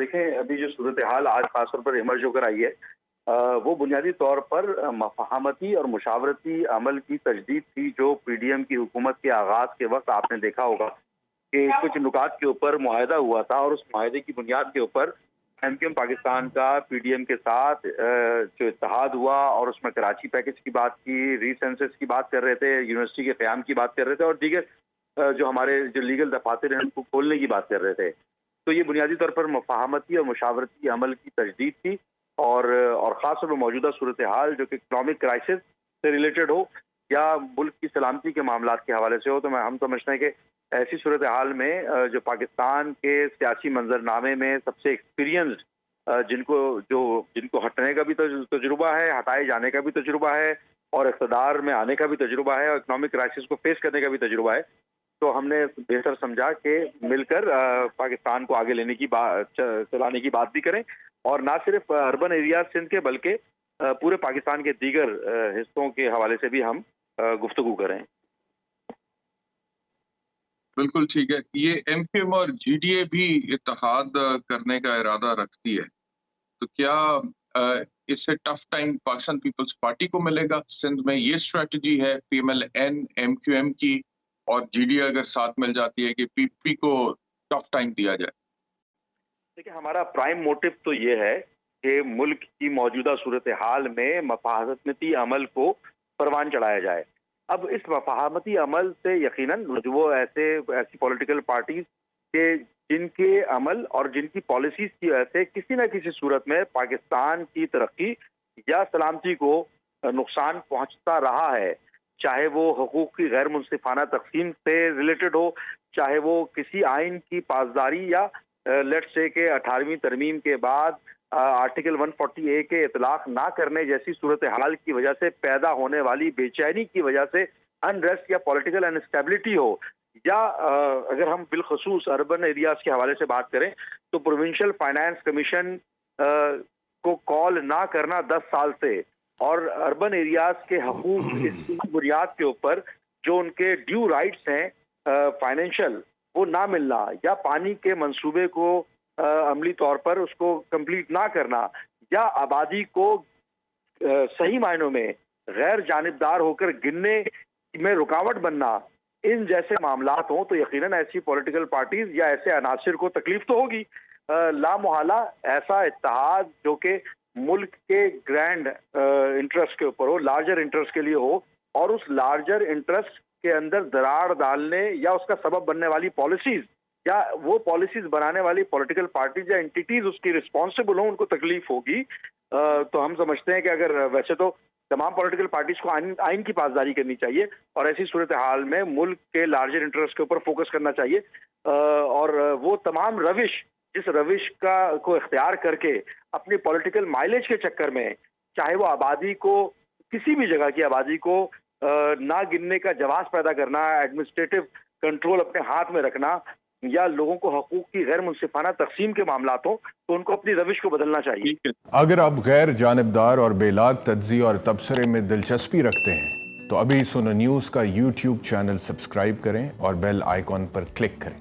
دیکھیں ابھی جو صورتحال آج خاص طور پر ایمرج ہو کر آئی ہے وہ بنیادی طور پر مفاہمتی اور مشاورتی عمل کی تجدید تھی جو پی ڈی ایم کی حکومت کے آغاز کے وقت آپ نے دیکھا ہوگا کہ کچھ نکات کے اوپر معاہدہ ہوا تھا اور اس معاہدے کی بنیاد کے اوپر ایم کیو ایم پاکستان کا پی ڈی ایم کے ساتھ جو اتحاد ہوا اور اس میں کراچی پیکج کی بات کی، ری سینسس کی بات کر رہے تھے، یونیورسٹی کے قیام کی بات کر رہے تھے اور دیگر جو ہمارے جو لیگل دفاتر ہیں ان کو کھولنے کی بات کر رہے تھے. تو یہ بنیادی طور پر مفاہمتی اور مشاورتی عمل کی تجدید تھی اور خاص طور پر موجودہ صورتحال جو کہ اکنامک کرائسس سے ریلیٹڈ ہو یا ملک کی سلامتی کے معاملات کے حوالے سے ہو، تو ہم سمجھتے ہیں کہ ایسی صورتحال میں جو پاکستان کے سیاسی منظرنامے میں سب سے ایکسپیرینسڈ جن کو ہٹنے کا بھی تجربہ ہے، ہٹائے جانے کا بھی تجربہ ہے اور اقتدار میں آنے کا بھی تجربہ ہے اور اکنامک کرائسس کو فیس کرنے کا بھی تجربہ ہے، تو ہم نے بہتر سمجھا کہ مل کر پاکستان کو آگے لینے کی چلانے کی بات بھی کریں اور نہ صرف اربن ایریاز سندھ کے بلکہ پورے پاکستان کے دیگر حصوں کے حوالے سے بھی ہم گفتگو کریں. بالکل ٹھیک ہے. یہ ایم کیو ایم اور جی ڈی اے بھی اتحاد کرنے کا ارادہ رکھتی ہے، تو کیا اس سے ٹف ٹائم پاکستان پیپلز پارٹی کو ملے گا؟ سندھ میں یہ اسٹریٹجی ہے P M L N M Q M کی اور جی ڈی اے اگر ساتھ مل جاتی ہے کہ پی پی کو ٹف ٹائم دیا جائے. دیکھیں ہمارا پرائم موٹو تو یہ ہے کہ ملک کی موجودہ صورتحال میں مفاہمتی عمل کو پروان چڑھایا جائے. اب اس مفاہمتی عمل سے یقیناً وہ ایسی پولیٹیکل پارٹیز کے جن کے عمل اور جن کی پالیسیز کی وجہ سے کسی نہ کسی صورت میں پاکستان کی ترقی یا سلامتی کو نقصان پہنچتا رہا ہے، چاہے وہ حقوق کی غیر منصفانہ تقسیم سے ریلیٹڈ ہو، چاہے وہ کسی آئین کی پاسداری یا لیٹ سے کہ 18ویں ترمیم کے بعد آرٹیکل 140A کے اطلاق نہ کرنے جیسی صورتحال کی وجہ سے پیدا ہونے والی بے چینی کی وجہ سے انریسٹ یا پولیٹیکل انسٹیبلٹی ہو، یا اگر ہم بالخصوص اربن ایریاز کے حوالے سے بات کریں تو پروونشل فائنانس کمیشن کو کال نہ کرنا 10 سال سے اور اربن ایریاز کے حقوق اس کی بنیاد کے اوپر جو ان کے ڈیو رائٹس ہیں فائنینشل وہ نہ ملنا یا پانی کے منصوبے کو عملی طور پر اس کو کمپلیٹ نہ کرنا یا آبادی کو صحیح معنوں میں غیر جانبدار ہو کر گننے میں رکاوٹ بننا، ان جیسے معاملات ہوں تو یقیناً ایسی پولیٹیکل پارٹیز یا ایسے عناصر کو تکلیف تو ہوگی. لا محالہ ایسا اتحاد جو کہ ملک کے گرینڈ انٹرسٹ کے اوپر ہو، لارجر انٹرسٹ کے لیے ہو اور اس لارجر انٹرسٹ کے اندر دراڑ ڈالنے یا اس کا سبب بننے والی پالیسیز یا وہ پالیسیز بنانے والی پولیٹیکل پارٹیز یا انٹیٹیز اس کی رسپانسبل ہوں، ان کو تکلیف ہوگی. تو ہم سمجھتے ہیں کہ اگر ویسے تو تمام پولیٹیکل پارٹیز کو آئین کی پاسداری کرنی چاہیے اور ایسی صورتحال میں ملک کے لارجر انٹرسٹ کے اوپر فوکس کرنا چاہیے اور وہ تمام جس روش کو اختیار کر کے اپنی پولیٹیکل مائلیج کے چکر میں چاہے وہ آبادی کو کسی بھی جگہ کی آبادی کو نہ گننے کا جواز پیدا کرنا، ایڈمنسٹریٹو کنٹرول اپنے ہاتھ میں رکھنا یا لوگوں کو حقوق کی غیر منصفانہ تقسیم کے معاملات ہوں تو ان کو اپنی روش کو بدلنا چاہیے. اگر آپ غیر جانبدار اور بے لاگ تجزیے اور تبصرے میں دلچسپی رکھتے ہیں تو ابھی سنو نیوز کا یوٹیوب چینل سبسکرائب کریں اور بیل آئیکن پر کلک کریں.